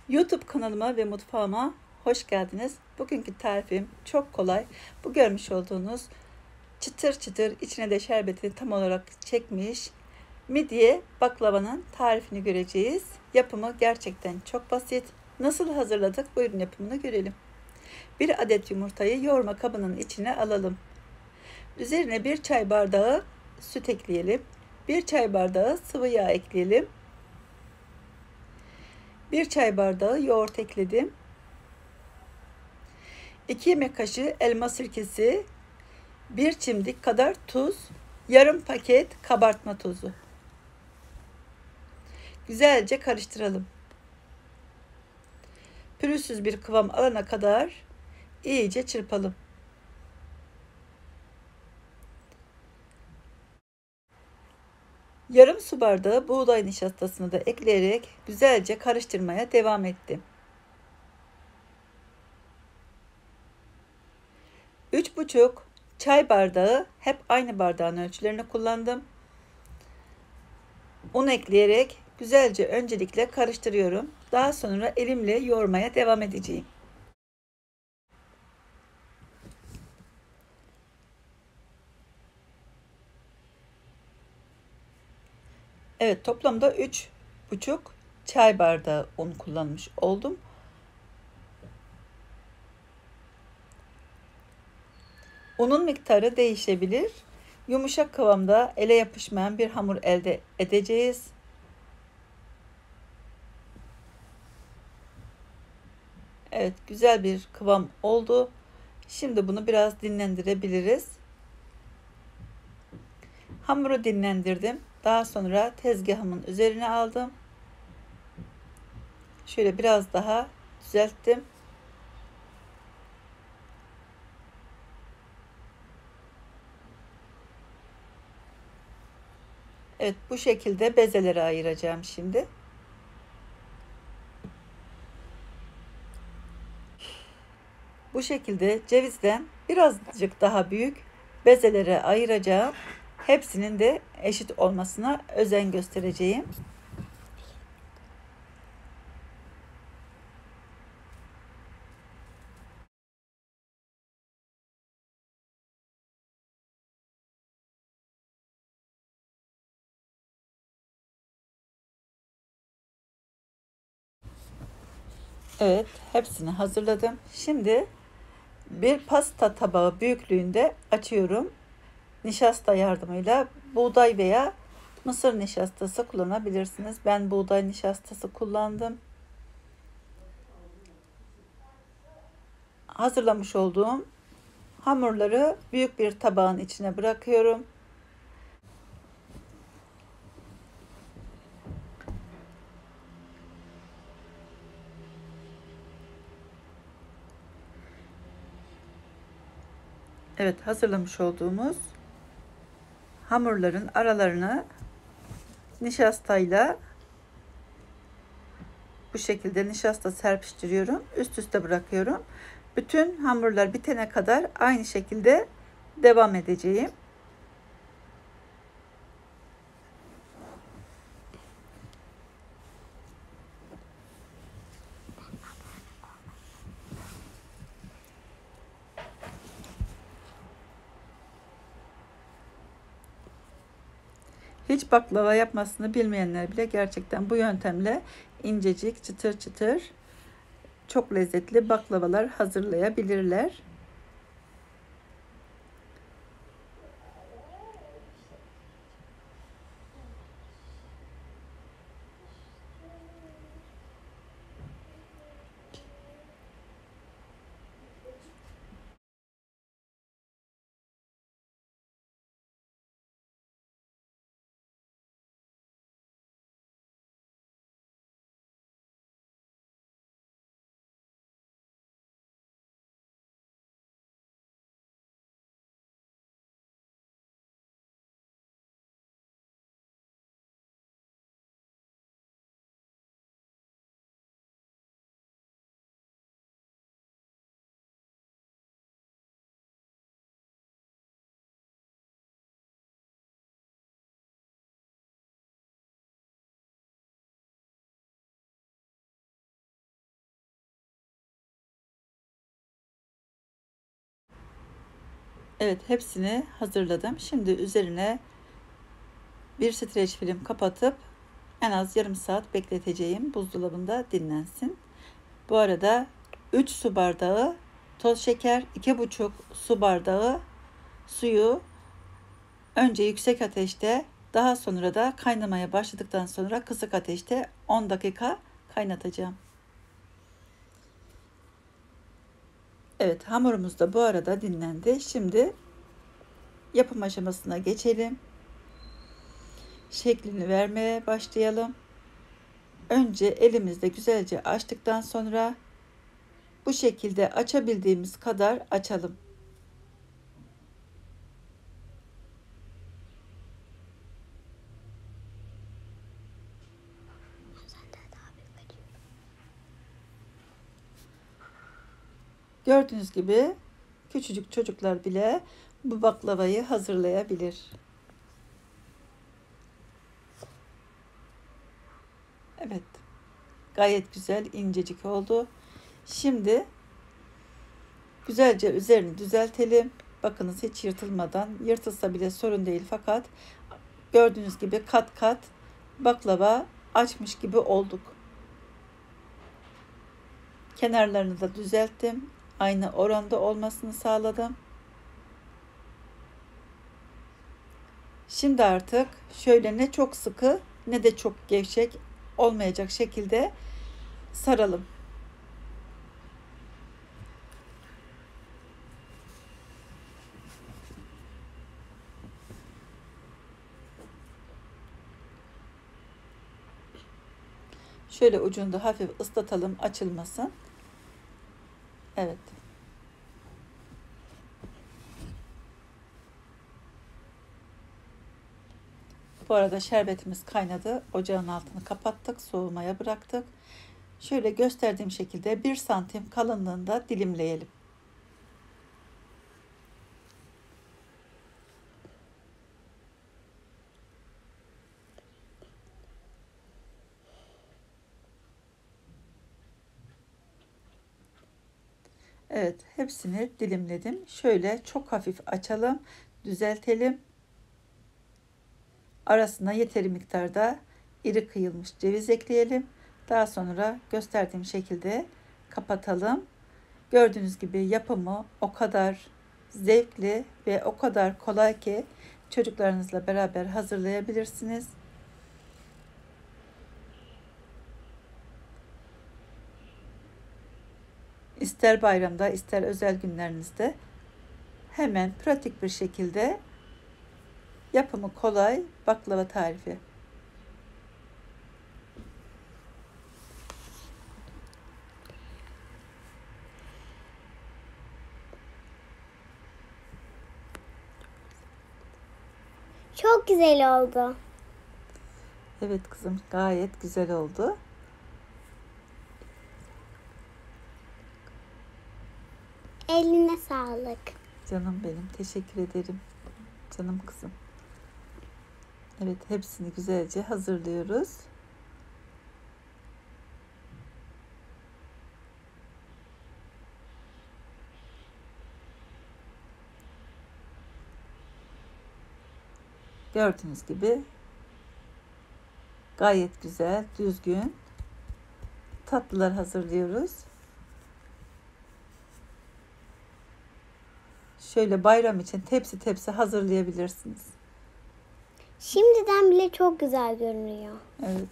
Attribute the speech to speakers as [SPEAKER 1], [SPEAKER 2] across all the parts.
[SPEAKER 1] YouTube kanalıma ve mutfağıma hoş geldiniz. Bugünkü tarifim çok kolay. Bu görmüş olduğunuz çıtır çıtır içine de şerbeti tam olarak çekmiş midye baklavanın tarifini göreceğiz. Yapımı gerçekten çok basit. Nasıl hazırladık? Buyurun yapımını görelim. Bir adet yumurtayı yoğurma kabının içine alalım. Üzerine bir çay bardağı süt ekleyelim. Bir çay bardağı sıvı yağ ekleyelim. Bir çay bardağı yoğurt ekledim. 2 yemek kaşığı elma sirkesi, 1 çimdik kadar tuz, yarım paket kabartma tozu. Güzelce karıştıralım. Pürüzsüz bir kıvam alana kadar iyice çırpalım. Yarım su bardağı buğday nişastasını da ekleyerek güzelce karıştırmaya devam ettim. 3,5 çay bardağı, hep aynı bardağın ölçülerini kullandım. Un ekleyerek güzelce öncelikle karıştırıyorum. Daha sonra elimle yoğurmaya devam edeceğim. Evet, toplamda 3,5 çay bardağı un kullanmış oldum. Unun miktarı değişebilir. Yumuşak kıvamda ele yapışmayan bir hamur elde edeceğiz. Evet, güzel bir kıvam oldu. Şimdi bunu biraz dinlendirebiliriz. Hamuru dinlendirdim. Daha sonra tezgahımın üzerine aldım. Şöyle biraz daha düzelttim. Evet, bu şekilde bezelere ayıracağım şimdi. Bu şekilde cevizden birazcık daha büyük bezelere ayıracağım. Hepsinin de eşit olmasına özen göstereceğim. Evet, hepsini hazırladım. Şimdi bir pasta tabağı büyüklüğünde açıyorum. Nişasta yardımıyla buğday veya mısır nişastası kullanabilirsiniz. Ben buğday nişastası kullandım. Hazırlamış olduğum hamurları büyük bir tabağın içine bırakıyorum. Evet, hazırlamış olduğumuz hamurların aralarına nişastayla bu şekilde nişasta serpiştiriyorum. Üst üste bırakıyorum. Bütün hamurlar bitene kadar aynı şekilde devam edeceğim. Hiç baklava yapmasını bilmeyenler bile gerçekten bu yöntemle incecik, çıtır çıtır, çok lezzetli baklavalar hazırlayabilirler. Evet, hepsini hazırladım. Şimdi üzerine bir streç film kapatıp en az yarım saat bekleteceğim. Buzdolabında dinlensin. Bu arada 3 su bardağı toz şeker, 2,5 su bardağı suyu önce yüksek ateşte, daha sonra da kaynamaya başladıktan sonra kısık ateşte 10 dakika kaynatacağım. Evet, hamurumuz da bu arada dinlendi. Şimdi yapım aşamasına geçelim. Şeklini vermeye başlayalım. Önce elimizde güzelce açtıktan sonra bu şekilde açabildiğimiz kadar açalım. Gördüğünüz gibi küçücük çocuklar bile bu baklavayı hazırlayabilir. Evet, gayet güzel, incecik oldu. Şimdi güzelce üzerini düzeltelim. Bakınız, hiç yırtılmadan, yırtılsa bile sorun değil, fakat gördüğünüz gibi kat kat baklava açmış gibi olduk. Kenarlarını da düzelttim. Aynı oranda olmasını sağladım. Şimdi artık şöyle ne çok sıkı ne de çok gevşek olmayacak şekilde saralım. Şöyle ucunda hafif ıslatalım, açılmasın. Evet. Bu arada şerbetimiz kaynadı. Ocağın altını kapattık, soğumaya bıraktık. Şöyle gösterdiğim şekilde 1 santim kalınlığında dilimleyelim. Evet, hepsini dilimledim. Şöyle çok hafif açalım, düzeltelim. Arasına yeteri miktarda iri kıyılmış ceviz ekleyelim. Daha sonra gösterdiğim şekilde kapatalım. Gördüğünüz gibi yapımı o kadar zevkli ve o kadar kolay ki çocuklarınızla beraber hazırlayabilirsiniz. İster bayramda, ister özel günlerinizde hemen pratik bir şekilde yapımı kolay baklava tarifi.
[SPEAKER 2] Çok güzel oldu.
[SPEAKER 1] Evet kızım, gayet güzel oldu.
[SPEAKER 2] Eline sağlık.
[SPEAKER 1] Canım benim, teşekkür ederim. Canım kızım. Evet, hepsini güzelce hazırlıyoruz. Gördüğünüz gibi gayet güzel, düzgün tatlılar hazırlıyoruz. Şöyle bayram için tepsi tepsi hazırlayabilirsiniz.
[SPEAKER 2] Şimdiden bile çok güzel görünüyor.
[SPEAKER 1] Evet.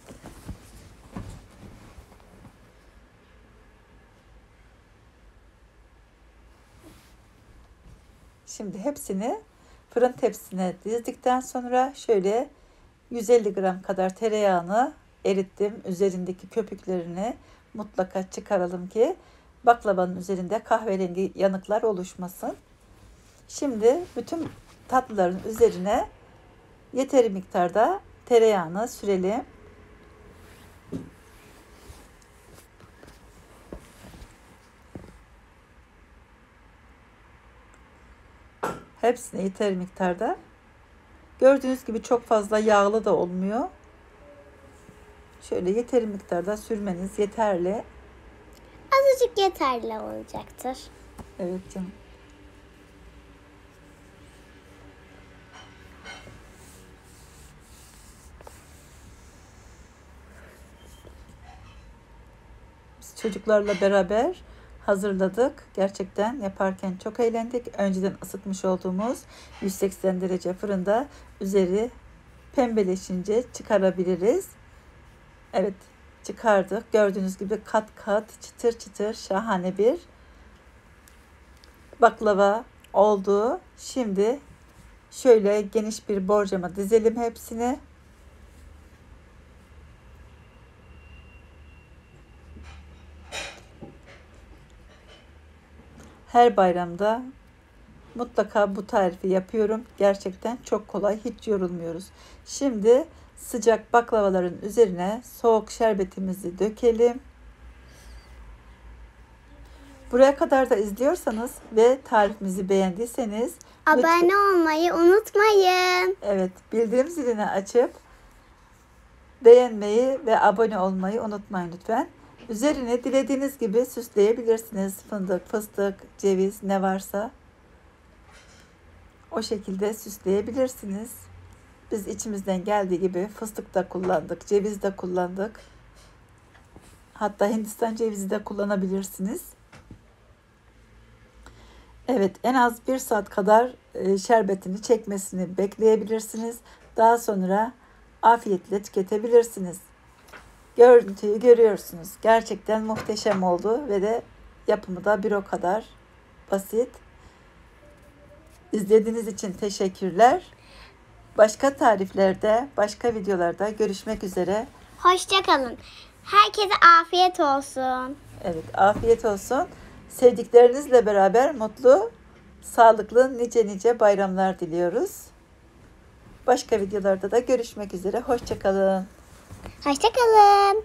[SPEAKER 1] Şimdi hepsini fırın tepsisine dizdikten sonra şöyle 150 gram kadar tereyağını erittim. Üzerindeki köpüklerini mutlaka çıkaralım ki baklavanın üzerinde kahverengi yanıklar oluşmasın. Şimdi bütün tatlıların üzerine yeteri miktarda tereyağını sürelim. Hepsine yeteri miktarda. Gördüğünüz gibi çok fazla yağlı da olmuyor. Şöyle yeteri miktarda sürmeniz yeterli.
[SPEAKER 2] Azıcık yeterli olacaktır.
[SPEAKER 1] Evet canım. çocuklarla beraber hazırladık. Gerçekten yaparken çok eğlendik. Önceden ısıtmış olduğumuz 180 derece fırında üzeri pembeleşince çıkarabiliriz. Evet, çıkardık. Gördüğünüz gibi kat kat çıtır çıtır şahane bir baklava oldu. Şimdi şöyle geniş bir borcama dizelim hepsini. Her bayramda mutlaka bu tarifi yapıyorum. Gerçekten çok kolay, hiç yorulmuyoruz. Şimdi sıcak baklavaların üzerine soğuk şerbetimizi dökelim. Buraya kadar da izliyorsanız ve tarifimizi beğendiyseniz
[SPEAKER 2] Abone olmayı unutmayın.
[SPEAKER 1] evet, bildirim zilini açıp beğenmeyi ve abone olmayı unutmayın lütfen. Üzerine dilediğiniz gibi süsleyebilirsiniz. Fındık, fıstık, ceviz ne varsa o şekilde süsleyebilirsiniz. Biz içimizden geldiği gibi fıstık da kullandık, ceviz de kullandık. Hatta Hindistan cevizi de kullanabilirsiniz. Evet, en az 1 saat kadar şerbetini çekmesini bekleyebilirsiniz. Daha sonra afiyetle tüketebilirsiniz. Görüntüyü görüyorsunuz. Gerçekten muhteşem oldu ve de yapımı da bir o kadar basit. İzlediğiniz için teşekkürler. Başka tariflerde, başka videolarda görüşmek üzere.
[SPEAKER 2] Hoşça kalın. Herkese afiyet olsun.
[SPEAKER 1] Evet, afiyet olsun. Sevdiklerinizle beraber mutlu, sağlıklı, nice bayramlar diliyoruz. Başka videolarda da görüşmek üzere. Hoşça kalın.
[SPEAKER 2] Hoşça kalın.